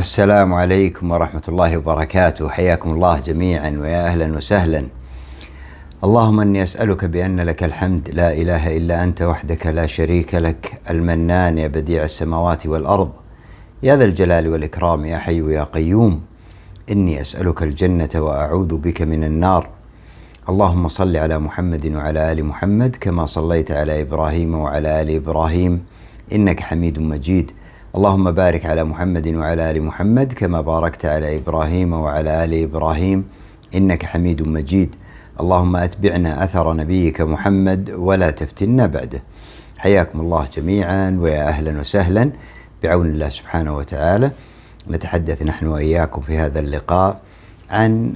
السلام عليكم ورحمة الله وبركاته. حياكم الله جميعا ويا أهلا وسهلا. اللهم أني أسألك بأن لك الحمد لا إله إلا أنت وحدك لا شريك لك، المنان يا بديع السماوات والأرض، يا ذا الجلال والإكرام، يا حي يا قيوم. إني أسألك الجنة وأعوذ بك من النار. اللهم صل على محمد وعلى آل محمد كما صليت على إبراهيم وعلى آل إبراهيم إنك حميد مجيد. اللهم بارك على محمد وعلى آل محمد كما باركت على إبراهيم وعلى آل إبراهيم إنك حميد مجيد. اللهم أتبعنا أثر نبيك محمد ولا تفتنا بعده. حياكم الله جميعا ويا أهلا وسهلا. بعون الله سبحانه وتعالى نتحدث نحن وإياكم في هذا اللقاء عن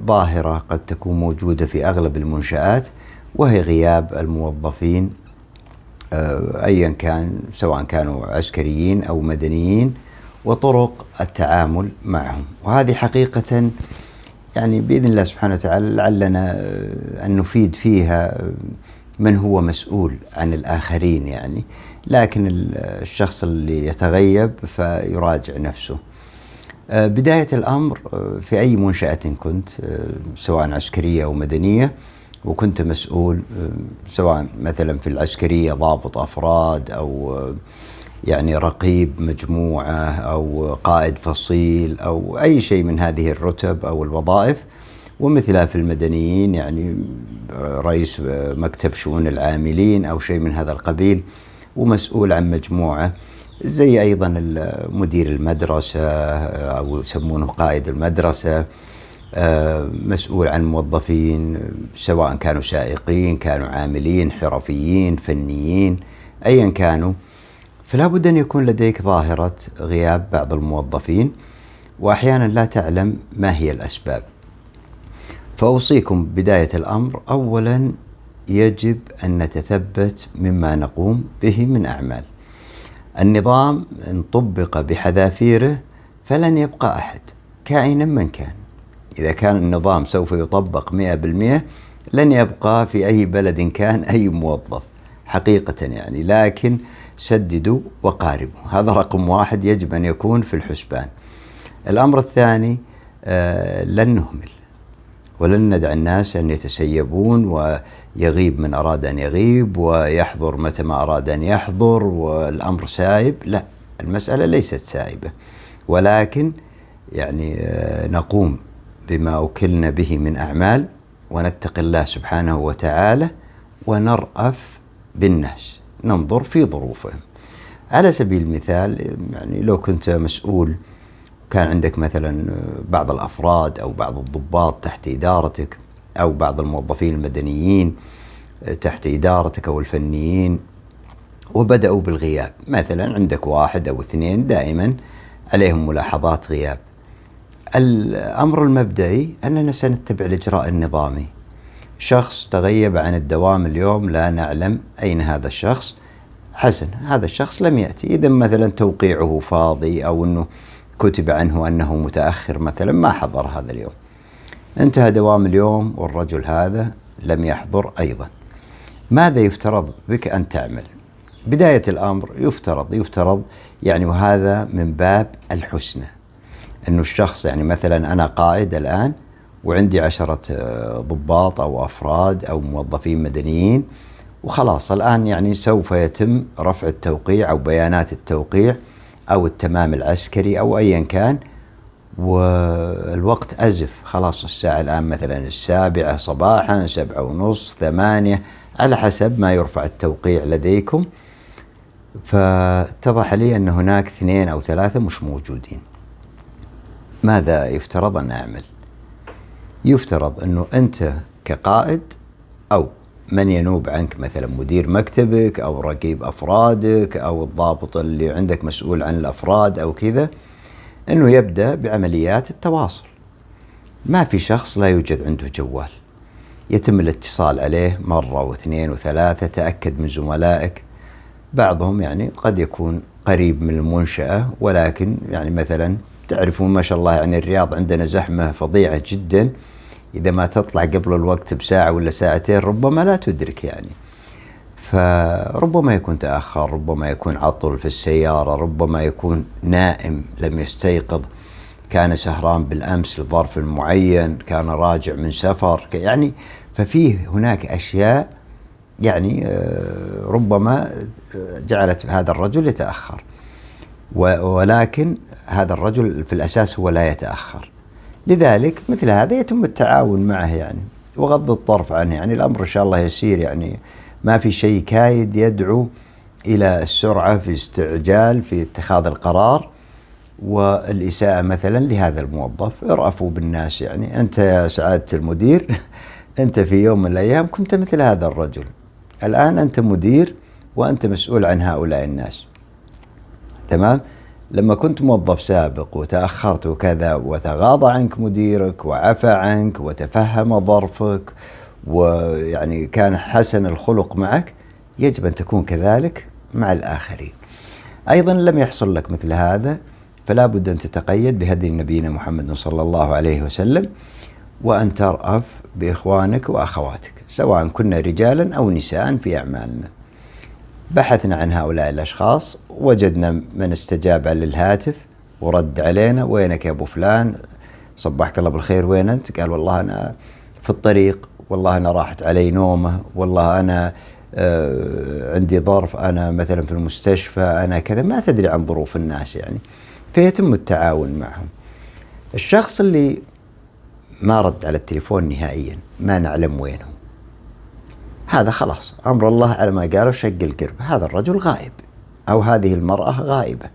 ظاهرة قد تكون موجودة في أغلب المنشآت، وهي غياب الموظفين أيا كان، سواء كانوا عسكريين أو مدنيين، وطرق التعامل معهم. وهذه حقيقة يعني بإذن الله سبحانه وتعالى لعلنا أن نفيد فيها من هو مسؤول عن الآخرين يعني، لكن الشخص اللي يتغيب فيراجع نفسه. بداية الأمر في أي منشأة كنت، سواء عسكرية أو مدنية، وكنت مسؤول سواء مثلا في العسكرية ضابط أفراد أو يعني رقيب مجموعة أو قائد فصيل أو أي شيء من هذه الرتب أو الوظائف، ومثلها في المدنيين يعني رئيس مكتب شؤون العاملين أو شيء من هذا القبيل، ومسؤول عن مجموعة، زي أيضا مدير المدرسة أو يسمونه قائد المدرسة، مسؤول عن موظفين سواء كانوا سائقين، كانوا عاملين، حرفيين، فنيين، أيا كانوا. فلا بد أن يكون لديك ظاهرة غياب بعض الموظفين، وأحيانا لا تعلم ما هي الأسباب. فأوصيكم بداية الأمر أولا يجب أن نتثبت مما نقوم به من أعمال. النظام إن طبق بحذافيره فلن يبقى أحد كائنا من كان. إذا كان النظام سوف يطبق 100% لن يبقى في أي بلد كان أي موظف حقيقة يعني، لكن سددوا وقاربوا، هذا رقم واحد يجب أن يكون في الحسبان. الأمر الثاني لن نهمل ولن ندع الناس أن يتسيبون ويغيب من أراد أن يغيب ويحضر متى ما أراد أن يحضر والأمر سايب. لا، المسألة ليست سائبة، ولكن يعني نقوم بما أكلنا به من أعمال، ونتقي الله سبحانه وتعالى، ونرأف بالناس، ننظر في ظروفهم. على سبيل المثال يعني لو كنت مسؤول كان عندك مثلا بعض الأفراد أو بعض الضباط تحت إدارتك، أو بعض الموظفين المدنيين تحت إدارتك أو الفنيين، وبدأوا بالغياب، مثلا عندك 1 أو 2 دائما عليهم ملاحظات غياب. الأمر المبدئي أننا سنتبع الإجراء النظامي. شخص تغيب عن الدوام اليوم، لا نعلم أين هذا الشخص، حسن، هذا الشخص لم يأتي، إذا مثلا توقيعه فاضي أو أنه كتب عنه أنه متأخر مثلا، ما حضر هذا اليوم، انتهى دوام اليوم والرجل هذا لم يحضر أيضا. ماذا يفترض بك أن تعمل؟ بداية الأمر يفترض يعني، وهذا من باب الحسنى، أنه الشخص يعني مثلا أنا قائد الآن وعندي 10 ضباط أو أفراد أو موظفين مدنيين، وخلاص الآن يعني سوف يتم رفع التوقيع أو بيانات التوقيع أو التمام العسكري أو أيا كان، والوقت أزف، خلاص الساعة الآن مثلا 7 صباحا، 7:30، 8، على حسب ما يرفع التوقيع لديكم. فاتضح لي أن هناك 2 أو 3 مش موجودين. ماذا يفترض أن أعمل؟ يفترض أنه أنت كقائد أو من ينوب عنك، مثلا مدير مكتبك أو رقيب أفرادك أو الضابط اللي عندك مسؤول عن الأفراد أو كذا، أنه يبدأ بعمليات التواصل. ما في شخص لا يوجد عنده جوال، يتم الاتصال عليه 1 و2 و3. تأكد من زملائك، بعضهم يعني قد يكون قريب من المنشأة، ولكن يعني مثلا تعرفون ما شاء الله يعني الرياض عندنا زحمة فظيعة جدا، إذا ما تطلع قبل الوقت بساعة ولا ساعتين ربما لا تدرك يعني. فربما يكون تأخر، ربما يكون عطل في السيارة، ربما يكون نائم لم يستيقظ، كان سهران بالأمس لظرف معين، كان راجع من سفر، يعني ففيه هناك أشياء يعني ربما جعلت هذا الرجل يتأخر، ولكن هذا الرجل في الأساس هو لا يتأخر. لذلك مثل هذا يتم التعاون معه يعني، وغض الطرف عنه، يعني الأمر إن شاء الله يسير، يعني ما في شيء كايد يدعو إلى السرعة في استعجال في اتخاذ القرار والإساءة مثلا لهذا الموظف. ارأفوا بالناس، يعني أنت يا سعادة المدير أنت في يوم من الأيام كنت مثل هذا الرجل، الآن أنت مدير وأنت مسؤول عن هؤلاء الناس، تمام؟ لما كنت موظف سابق وتأخرت وكذا وتغاضى عنك مديرك وعفى عنك وتفهم ظرفك ويعني كان حسن الخلق معك، يجب أن تكون كذلك مع الآخرين. أيضا لم يحصل لك مثل هذا، فلا بد أن تتقيد بهدي نبينا محمد صلى الله عليه وسلم، وأن ترأف بإخوانك وأخواتك سواء كنا رجالا أو نساء في أعمالنا. بحثنا عن هؤلاء الأشخاص، وجدنا من استجاب على الهاتف ورد علينا: وينك يا أبو فلان؟ صبحك الله بالخير، وين أنت؟ قال: والله أنا في الطريق، والله أنا راحت علي نومة، والله أنا عندي ظرف، أنا مثلا في المستشفى، أنا كذا. ما تدري عن ظروف الناس يعني، فيتم التعاون معهم. الشخص اللي ما رد على التليفون نهائيا، ما نعلم وينه، هذا خلاص أمر الله على ما قالوا شق القرب، هذا الرجل غائب أو هذه المرأة غائبة،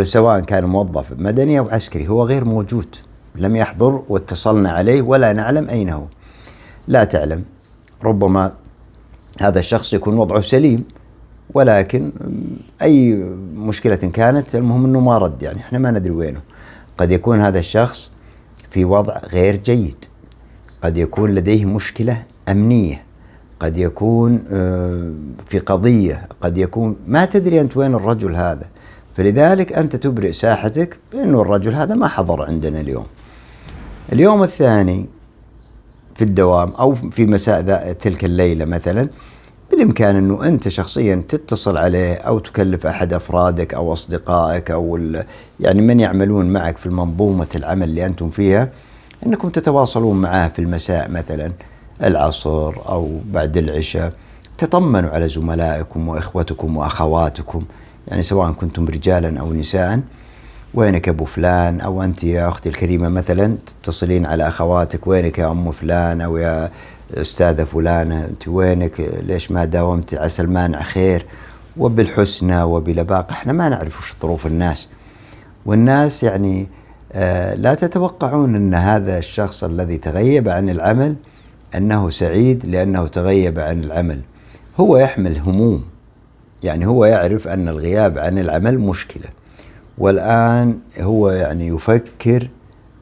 سواء كان موظف مدني أو عسكري، هو غير موجود، لم يحضر واتصلنا عليه ولا نعلم أين هو. لا تعلم، ربما هذا الشخص يكون وضعه سليم، ولكن أي مشكلة كانت المهم أنه ما رد، يعني إحنا ما ندري وينه. قد يكون هذا الشخص في وضع غير جيد، قد يكون لديه مشكلة أمنية، قد يكون في قضية، قد يكون ما تدري أنت وين الرجل هذا. فلذلك أنت تبرئ ساحتك بأنه الرجل هذا ما حضر عندنا اليوم. اليوم الثاني في الدوام أو في مساء تلك الليلة مثلا، بالإمكان أنه أنت شخصيا تتصل عليه أو تكلف أحد أفرادك أو أصدقائك أو يعني من يعملون معك في المنظومة العمل اللي أنتم فيها، أنكم تتواصلون معاه في المساء مثلا العصر أو بعد العشاء، تطمنوا على زملائكم وإخوتكم وأخواتكم، يعني سواء كنتم رجالا أو نساء. وينك يا أبو فلان؟ أو أنت يا أختي الكريمة مثلا تتصلين على أخواتك: وينك يا أم فلان؟ أو يا أستاذة فلانة أنت وينك؟ ليش ما داومت؟ عسى المانع خير. وبالحسنى وبلباقة. احنا ما نعرف وش ظروف الناس، والناس يعني لا تتوقعون أن هذا الشخص الذي تغيب عن العمل أنه سعيد لأنه تغيب عن العمل. هو يحمل هموم، يعني هو يعرف أن الغياب عن العمل مشكلة، والآن هو يعني يفكر: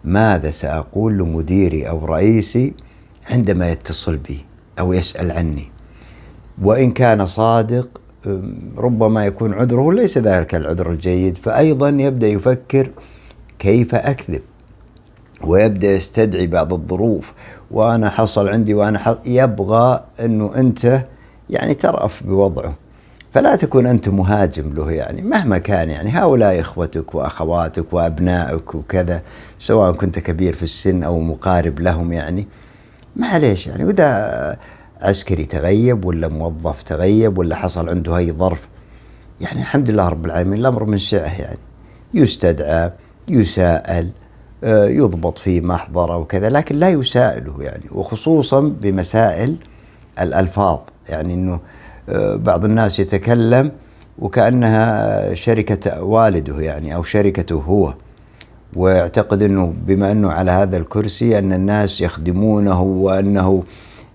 ماذا سأقول لمديري أو رئيسي عندما يتصل بي أو يسأل عني؟ وإن كان صادق ربما يكون عذره ليس ذلك العذر الجيد، فأيضا يبدأ يفكر: كيف أكذب؟ ويبدأ يستدعي بعض الظروف، وأنا حصل عندي وأنا يبغى أنه أنت يعني ترأف بوضعه. فلا تكون أنت مهاجم له، يعني مهما كان، يعني هؤلاء إخوتك وأخواتك وأبنائك وكذا، سواء كنت كبير في السن أو مقارب لهم، يعني معليش يعني. وإذا عسكري تغيب ولا موظف تغيب ولا حصل عنده أي ظرف، يعني الحمد لله رب العالمين، الأمر من سعه، يعني يستدعى، يسائل، يضبط في محضر وكذا، لكن لا يسائله يعني، وخصوصا بمسائل الألفاظ. يعني أنه بعض الناس يتكلم وكأنها شركة والده يعني أو شركته هو، ويعتقد أنه بما أنه على هذا الكرسي أن الناس يخدمونه وأنه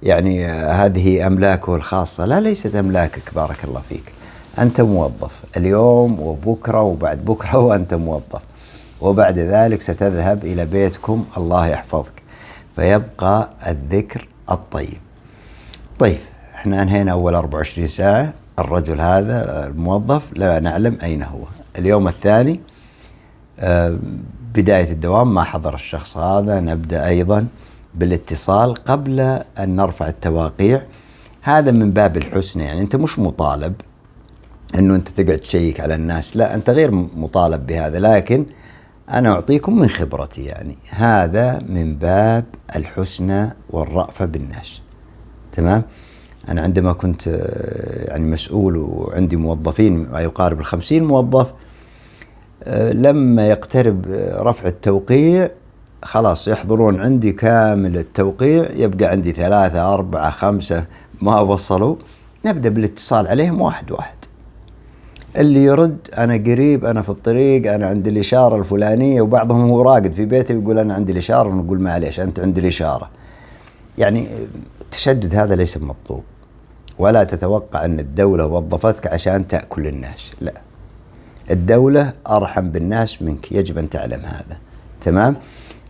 يعني هذه أملاكه الخاصة. لا، ليست أملاكك، بارك الله فيك. أنت موظف اليوم وبكرة وبعد بكرة، وأنت موظف، وبعد ذلك ستذهب إلى بيتكم، الله يحفظك، فيبقى الذكر الطيب. طيب، احنا انهينا أول 24 ساعة. الرجل هذا الموظف لا نعلم أين هو. اليوم الثاني بداية الدوام ما حضر الشخص هذا، نبدأ أيضا بالاتصال قبل أن نرفع التواقيع هذا من باب الحسنى. يعني أنت مش مطالب أنه أنت تقعد تشيك على الناس، لا، أنت غير مطالب بهذا، لكن أنا أعطيكم من خبرتي. يعني هذا من باب الحسنى والرأفة بالناس. تمام. أنا عندما كنت يعني مسؤول وعندي موظفين ما يقارب 50 موظف، لما يقترب رفع التوقيع خلاص يحضرون عندي كامل التوقيع، يبقى عندي 3 4 5 ما وصلوا، نبدأ بالاتصال عليهم واحد واحد. اللي يرد أنا قريب، أنا في الطريق، أنا عندي الإشارة الفلانية، وبعضهم هو راقد في بيته يقول أنا عندي الإشارة، ونقول معليش أنت عندي الإشارة. يعني التشدد هذا ليس مطلوب، ولا تتوقع أن الدولة وظفتك عشان تأكل الناس، لا، الدولة أرحم بالناس منك، يجب أن تعلم هذا. تمام.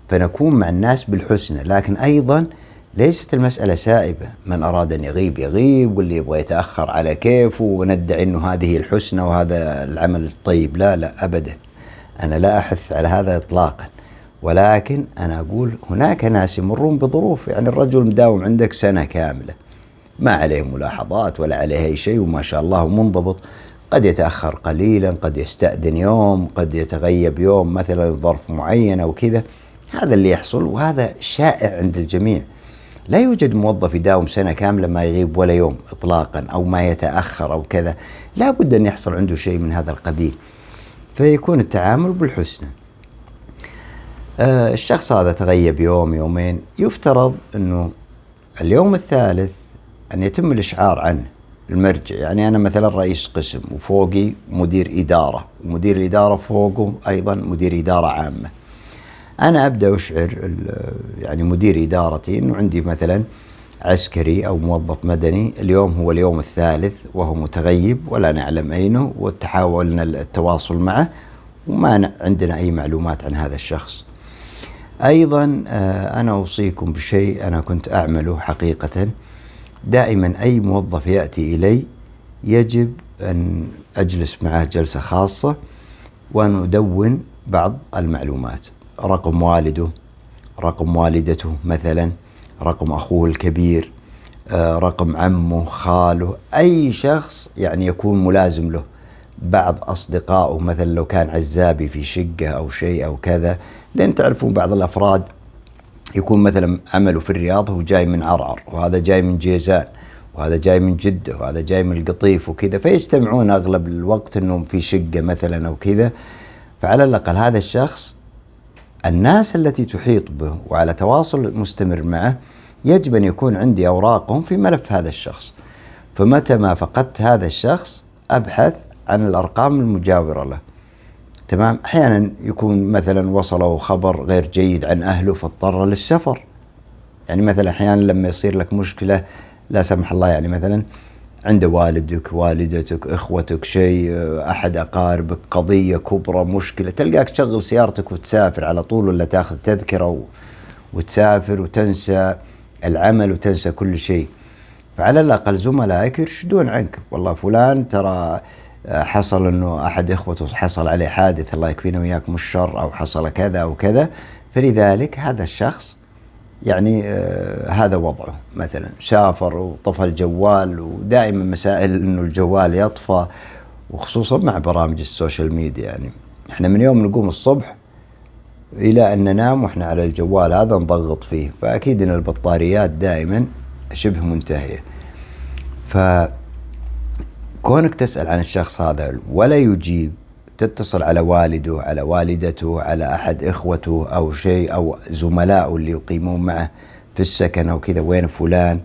فنكون مع الناس بالحسنى، لكن أيضا ليست المسألة سائبة، من أراد أن يغيب يغيب، واللي يبغى يتأخر على كيفه، وندعي أنه هذه الحسنى وهذا العمل الطيب. لا لا أبدا، أنا لا أحث على هذا إطلاقا، ولكن أنا أقول هناك ناس يمرون بظروف. يعني الرجل مداوم عندك سنة كاملة، ما عليه ملاحظات ولا عليه أي شيء، وما شاء الله منضبط، قد يتأخر قليلا، قد يستأذن يوم، قد يتغيب يوم مثلا ظرف معين أو كذا. هذا اللي يحصل، وهذا شائع عند الجميع. لا يوجد موظف يداوم سنة كاملة ما يغيب ولا يوم إطلاقا، أو ما يتأخر أو كذا، لا بد أن يحصل عنده شيء من هذا القبيل، فيكون التعامل بالحسنى. الشخص هذا تغيب يوم يومين، يفترض أنه اليوم الثالث أن يتم الإشعار عنه المرجع. يعني أنا مثلا رئيس قسم وفوقي مدير إدارة، ومدير الإدارة فوقه أيضا مدير إدارة عامة. أنا أبدأ أشعر يعني مدير إدارتي أنه عندي مثلا عسكري أو موظف مدني اليوم هو اليوم الثالث وهو متغيب ولا نعلم أينه، وتحاولنا التواصل معه وما عندنا أي معلومات عن هذا الشخص. أيضا أنا أوصيكم بشيء أنا كنت أعمله حقيقة. دائما أي موظف يأتي إلي يجب أن أجلس معه جلسة خاصة، وأن أدون بعض المعلومات: رقم والده، رقم والدته مثلا، رقم أخوه الكبير، رقم عمه، خاله، أي شخص يعني يكون ملازم له، بعض أصدقائه مثلا لو كان عزابي في شقة أو شيء أو كذا. لأن تعرفون بعض الأفراد يكون مثلا عمله في الرياض، هو جاي من عرعر، وهذا جاي من جيزان، وهذا جاي من جدة، وهذا جاي من القطيف وكذا، فيجتمعون أغلب الوقت أنهم في شقة مثلا أو كذا. فعلى الأقل هذا الشخص الناس التي تحيط به وعلى تواصل مستمر معه يجب أن يكون عندي أوراقهم في ملف هذا الشخص، فمتى ما فقدت هذا الشخص أبحث عن الأرقام المجاورة له. تمام. أحيانا يكون مثلا وصله خبر غير جيد عن أهله فاضطر للسفر. يعني مثلا أحيانا لما يصير لك مشكلة لا سمح الله، يعني مثلا عند والدك، والدتك، إخوتك، شيء، أحد أقاربك، قضية كبرى، مشكلة، تلقاك تشغل سيارتك وتسافر على طول، ولا تأخذ تذكرة وتسافر وتنسى العمل وتنسى كل شيء. فعلى الأقل زملائك يرشدون عنك: والله فلان ترى حصل أنه أحد إخوته حصل عليه حادث، الله يكفينا وياكم الشر، أو حصل كذا أو كذا، فلذلك هذا الشخص يعني هذا وضعه، مثلا سافر وطفى الجوال، ودائما مسائل انه الجوال يطفى، وخصوصا مع برامج السوشيال ميديا. يعني احنا من يوم نقوم الصبح الى ان ننام واحنا على الجوال هذا نضغط فيه، فاكيد ان البطاريات دائما شبه منتهية. فكونك تسأل عن الشخص هذا ولا يجيب، تتصل على والده، على والدته، على أحد إخوته أو شيء، أو زملائه اللي يقيمون معه في السكن أو كذا: وين فلان؟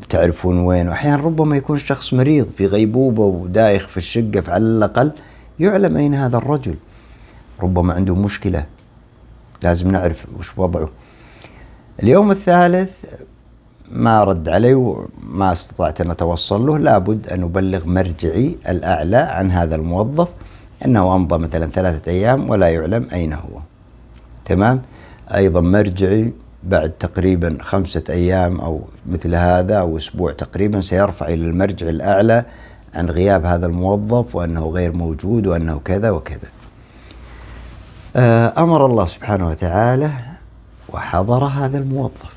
تعرفون وين؟ أحيانا ربما يكون الشخص مريض في غيبوبة ودايخ في الشقة، فعلى الأقل يعلم أين هذا الرجل، ربما عنده مشكلة لازم نعرف وش وضعه. اليوم الثالث ما رد علي وما استطعت أن أتوصل له، لابد أن أبلغ مرجعي الأعلى عن هذا الموظف أنه أمضى مثلا 3 أيام ولا يعلم أين هو. تمام. أيضا مرجعي بعد تقريبا 5 أيام أو مثل هذا أو أسبوع تقريبا سيرفع إلى المرجع الأعلى عن غياب هذا الموظف، وأنه غير موجود، وأنه كذا وكذا. أمر الله سبحانه وتعالى وحضر هذا الموظف.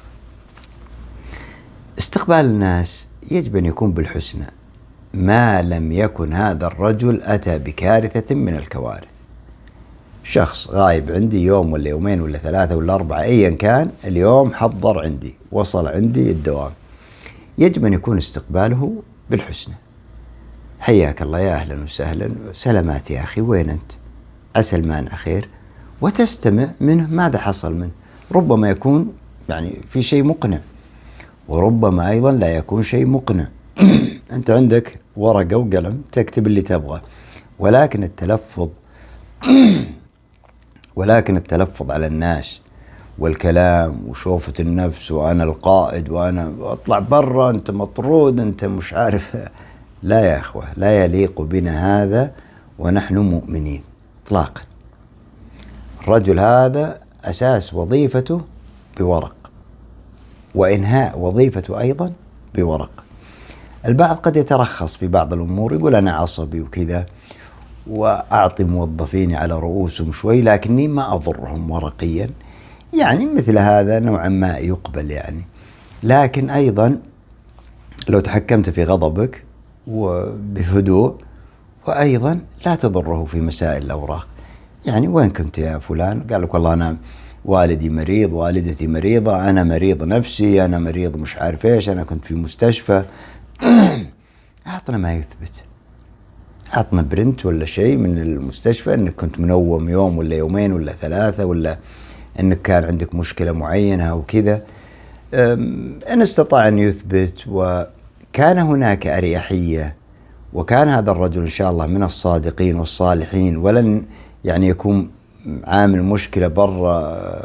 استقبال الناس يجب أن يكون بالحسنى، ما لم يكن هذا الرجل أتى بكارثة من الكوارث. شخص غايب عندي يوم ولا يومين ولا 3 ولا 4 أيا كان، اليوم حضر عندي، وصل عندي الدوام، يجب أن يكون استقباله بالحسنى. حياك الله، يا أهلا وسهلا، سلامات يا أخي، وين أنت؟ عسى المانع خير، وتستمع منه ماذا حصل منه. ربما يكون يعني في شيء مقنع، وربما أيضا لا يكون شيء مقنع. أنت عندك ورقة وقلم تكتب اللي تبغى، ولكن التلفظ على الناس والكلام وشوفة النفس وأنا القائد وأنا أطلع برا أنت مطرود أنت مش عارف، لا يا أخوة، لا يليق بنا هذا ونحن مؤمنين إطلاقا. الرجل هذا أساس وظيفته بورق، وإنهاء وظيفته أيضا بورق. البعض قد يترخص في بعض الأمور، يقول أنا عصبي وكذا وأعطي موظفيني على رؤوسهم شوي لكني ما أضرهم ورقيا، يعني مثل هذا نوعا ما يقبل يعني. لكن أيضا لو تحكمت في غضبك وبهدوء، وأيضا لا تضره في مسائل الأوراق. يعني وين كنت يا فلان؟ قال لك والله أنا والدي مريض، والدتي مريضة، أنا مريض نفسي، أنا مريض مش عارف إيش، أنا كنت في مستشفى. أعطنا ما يثبت، أعطنا برنت ولا شيء من المستشفى أنك كنت منوم يوم ولا يومين ولا 3، ولا أنك كان عندك مشكلة معينة أو كذا. إن استطاع أن يثبت وكان هناك أريحية، وكان هذا الرجل إن شاء الله من الصادقين والصالحين ولن يعني يكون عامل مشكلة برا،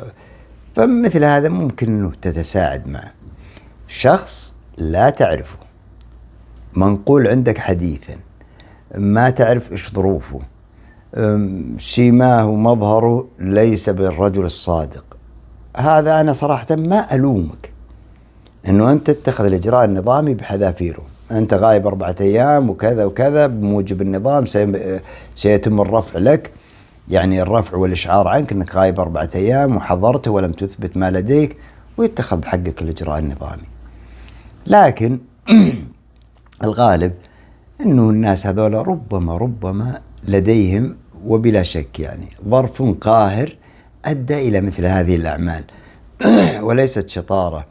فمثل هذا ممكن أنه تتساعد معه. شخص لا تعرفه، منقول عندك حديثا، ما تعرف إيش ظروفه، سيماه ومظهره ليس بالرجل الصادق، هذا أنا صراحة ما ألومك أنه أنت تتخذ الإجراء النظامي بحذافيره. أنت غايب 4 أيام وكذا وكذا، بموجب النظام سيتم الرفع لك، يعني الرفع والإشعار عنك أنك غايب 4 أيام وحضرته ولم تثبت ما لديك، ويتخذ بحقك الإجراء النظامي. لكن الغالب أنه الناس هذول ربما لديهم وبلا شك يعني ظرف قاهر أدى إلى مثل هذه الأعمال. وليست شطارة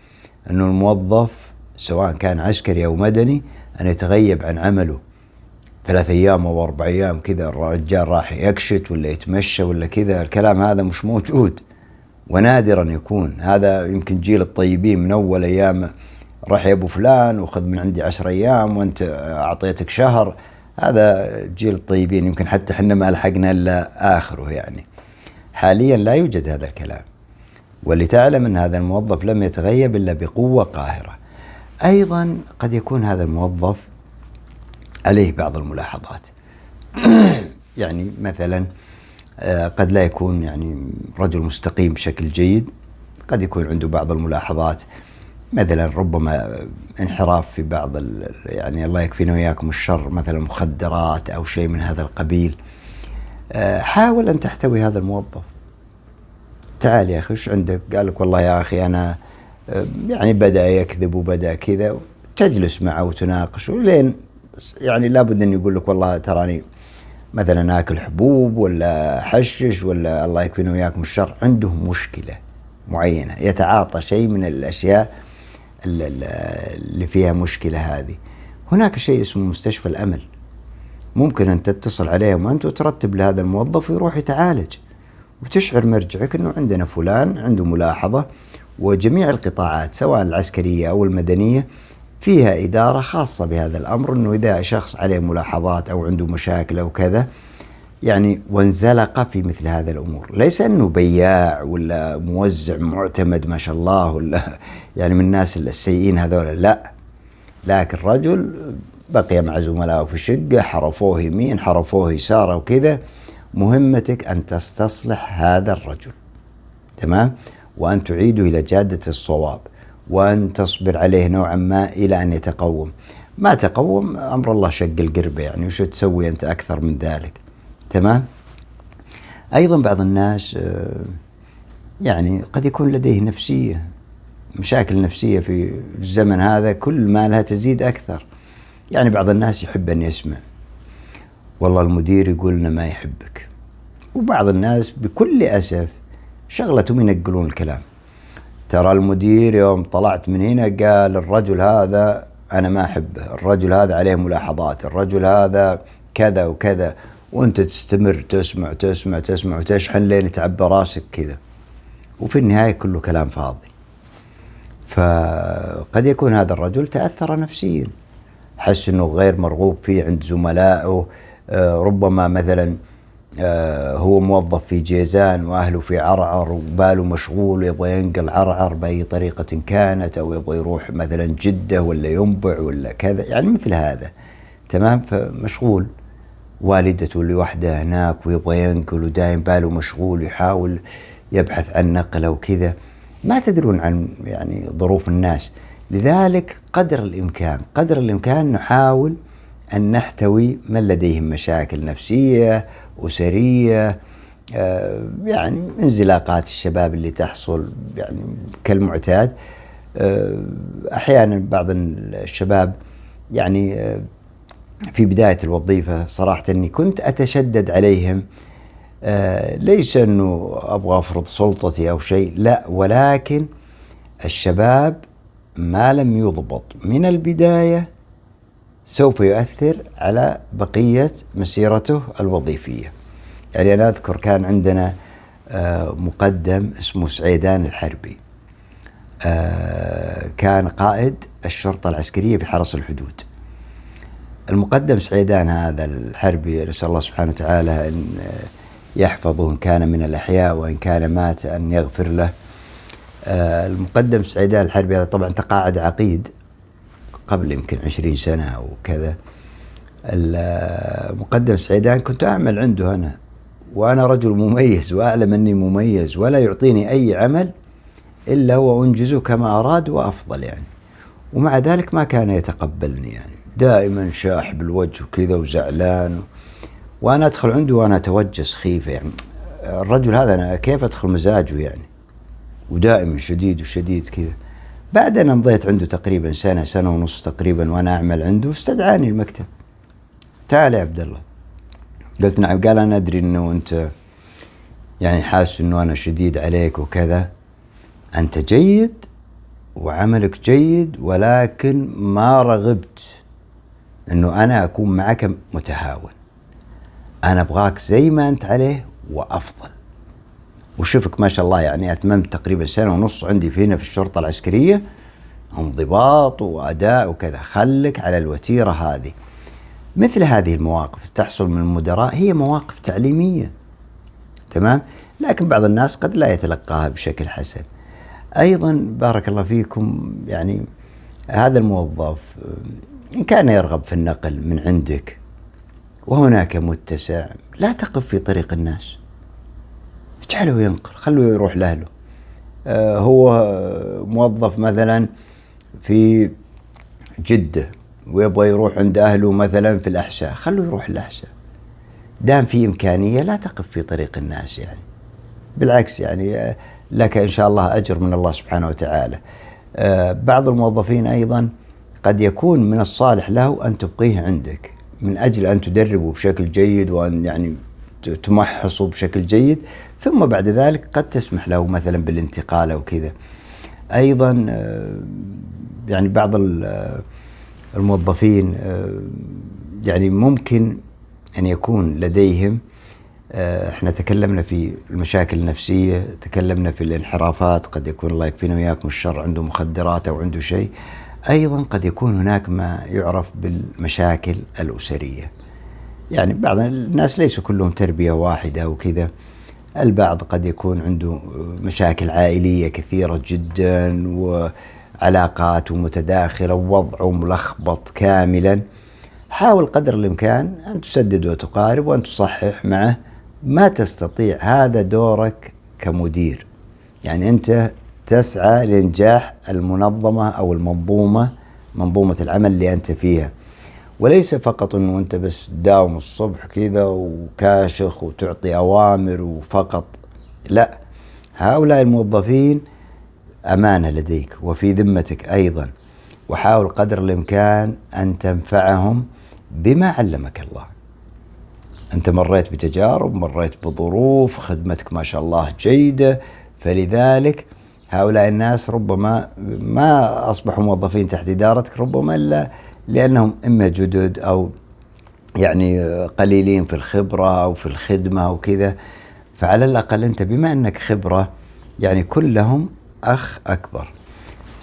أنه الموظف سواء كان عسكري أو مدني أن يتغيب عن عمله 3 أيام أو 4 أيام كذا، الرجال راح يكشت ولا يتمشى ولا كذا، الكلام هذا مش موجود ونادرا يكون. هذا يمكن جيل الطيبين من أول أيام، راح يا أبو فلان وخذ من عندي 10 أيام وأنت أعطيتك شهر، هذا جيل الطيبين، يمكن حتى حنا ما لحقنا إلا آخره. يعني حاليا لا يوجد هذا الكلام، ولتعلم أن هذا الموظف لم يتغيب إلا بقوة قاهرة. أيضا قد يكون هذا الموظف عليه بعض الملاحظات. يعني مثلا قد لا يكون يعني رجل مستقيم بشكل جيد، قد يكون عنده بعض الملاحظات، مثلا ربما انحراف في بعض يعني الله يكفينا وياكم الشر، مثلا مخدرات أو شيء من هذا القبيل. حاول أن تحتوي هذا الموظف. تعال يا أخي، وش عندك؟ قال لك والله يا أخي أنا يعني بدأ يكذب وبدأ كذا، تجلس معه وتناقش، ولين يعني لابد أن يقول لك والله تراني مثلا آكل حبوب ولا حشش ولا الله يكفينا وياكم الشر، عنده مشكلة معينة، يتعاطى شيء من الأشياء اللي فيها مشكلة هذه. هناك شيء اسمه مستشفى الأمل، ممكن أن تتصل عليهم أنت وترتب لهذا الموظف ويروح يتعالج، وتشعر مرجعك أنه عندنا فلان عنده ملاحظة. وجميع القطاعات سواء العسكرية أو المدنية فيها إدارة خاصة بهذا الأمر، أنه إذا شخص عليه ملاحظات أو عنده مشاكل أو كذا يعني وانزلق في مثل هذا الأمور، ليس أنه بياع ولا موزع معتمد ما شاء الله ولا يعني من الناس السيئين هذول، لا، لكن رجل بقي مع زملائه في الشقة، حرفوه يمين حرفوه يسار وكذا. مهمتك أن تستصلح هذا الرجل، تمام، وأن تعيده إلى جادة الصواب، وأن تصبر عليه نوعا ما إلى أن يتقوم. ما تقوم أمر الله شق القربة، يعني وش تسوي أنت أكثر من ذلك؟ تمام. أيضا بعض الناس يعني قد يكون لديه نفسية مشاكل نفسية في الزمن هذا كل ما لها تزيد أكثر. يعني بعض الناس يحب أن يسمع والله المدير يقول لنا ما يحبك، وبعض الناس بكل أسف شغلتهم ينقلون الكلام. ترى المدير يوم طلعت من هنا قال الرجل هذا أنا ما أحبه، الرجل هذا عليه ملاحظات، الرجل هذا كذا وكذا، وأنت تستمر تسمع تسمع تسمع وتشحن لين يتعبى راسك كذا، وفي النهاية كله كلام فاضي. فقد يكون هذا الرجل تأثر نفسيا، حس أنه غير مرغوب فيه عند زملائه. ربما مثلا هو موظف في جيزان وأهله في عرعر وباله مشغول ويبغى ينقل عرعر بأي طريقة كانت، أو يبغى يروح مثلا جدة ولا ينبع ولا كذا، يعني مثل هذا. تمام. فمشغول، والدته لوحده هناك ويبغى ينقل ودايم باله مشغول يحاول يبحث عن نقله وكذا. ما تدرون عن يعني ظروف الناس، لذلك قدر الإمكان نحاول أن نحتوي من لديهم مشاكل نفسية أسرية، يعني انزلاقات الشباب اللي تحصل يعني كالمعتاد. أحيانا بعض الشباب يعني في بداية الوظيفة صراحة أني كنت أتشدد عليهم، ليس أنه أبغى أفرض سلطتي أو شيء، لا، ولكن الشباب ما لم يضبط من البداية سوف يؤثر على بقية مسيرته الوظيفية. يعني أنا أذكر كان عندنا مقدم اسمه سعيدان الحربي، كان قائد الشرطة العسكرية في حرس الحدود. المقدم سعيدان هذا الحربي، نسأل الله سبحانه وتعالى أن يحفظه إن كان من الأحياء وإن كان مات أن يغفر له. المقدم سعيدان الحربي هذا طبعا تقاعد عقيد قبل يمكن 20 سنة أو كذا. المقدم سعيدان كنت أعمل عنده أنا، وأنا رجل مميز وأعلم أني مميز، ولا يعطيني أي عمل إلا وأنجزه كما أراد وأفضل يعني. ومع ذلك ما كان يتقبلني، يعني دائما شاحب الوجه وكذا وزعلان، وأنا أدخل عنده وأنا أتوجس خيفة. يعني الرجل هذا أنا كيف أدخل مزاجه يعني، ودائما شديد وشديد كذا. بعد أن مضيت عنده تقريبا سنة ونص تقريبا وأنا أعمل عنده، استدعاني المكتب، تعال يا عبد الله. قلت نعم. قال أنا أدري أنه أنت يعني حاسس أنه أنا شديد عليك وكذا، أنت جيد وعملك جيد، ولكن ما رغبت أنه أنا أكون معك متهاون، أنا أبغاك زي ما أنت عليه وأفضل. وشوفك ما شاء الله يعني أتممت تقريبا سنة ونص عندي هنا في الشرطة العسكرية، انضباط وأداء وكذا، خلك على الوتيرة هذه. مثل هذه المواقف تحصل من المدراء هي مواقف تعليمية، تمام، لكن بعض الناس قد لا يتلقاها بشكل حسن. أيضا بارك الله فيكم، يعني هذا الموظف إن كان يرغب في النقل من عندك وهناك متسع، لا تقف في طريق الناس، اجعله ينقل، خلوه يروح لأهله. هو موظف مثلا في جدة ويبغى يروح عند أهله مثلا في الأحساء، خلوه يروح الأحساء. دام في إمكانية لا تقف في طريق الناس، يعني بالعكس يعني لك إن شاء الله أجر من الله سبحانه وتعالى. بعض الموظفين أيضا قد يكون من الصالح له أن تبقيه عندك من أجل أن تدربه بشكل جيد، وأن يعني تمحصه بشكل جيد، ثم بعد ذلك قد تسمح له مثلا بالانتقال أو كذا. أيضا يعني بعض الموظفين يعني ممكن أن يكون لديهم، احنا تكلمنا في المشاكل النفسية، تكلمنا في الانحرافات، قد يكون الله يكفينا وياكم الشر عنده مخدرات أو عنده شيء. أيضا قد يكون هناك ما يعرف بالمشاكل الأسرية، يعني بعض الناس ليسوا كلهم تربية واحدة وكذا، البعض قد يكون عنده مشاكل عائلية كثيرة جدا وعلاقات متداخلة ووضعه ملخبط كاملا. حاول قدر الإمكان أن تسدد وتقارب وأن تصحح معه ما تستطيع، هذا دورك كمدير. يعني أنت تسعى لإنجاح المنظمة أو منظومة العمل اللي أنت فيها، وليس فقط أنه أنت بس داوم الصبح كذا وكاشخ وتعطي أوامر وفقط، لا، هؤلاء الموظفين أمانة لديك وفي ذمتك أيضا، وحاول قدر الإمكان أن تنفعهم بما علمك الله. أنت مريت بتجارب، مريت بظروف، خدمتك ما شاء الله جيدة، فلذلك هؤلاء الناس ربما ما أصبحوا موظفين تحت إدارتك، ربما إلا لأنهم إما جدد أو يعني قليلين في الخبرة أو في الخدمة أو كذا. فعلى الأقل أنت بما أنك خبرة يعني كلهم أخ أكبر.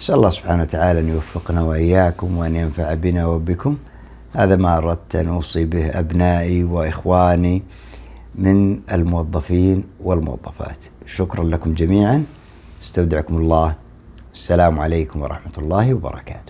نسأل الله سبحانه وتعالى أن يوفقنا وإياكم وأن ينفع بنا وبكم. هذا ما أردت أن أوصي به أبنائي وإخواني من الموظفين والموظفات. شكرا لكم جميعا، استودعكم الله. السلام عليكم ورحمة الله وبركاته.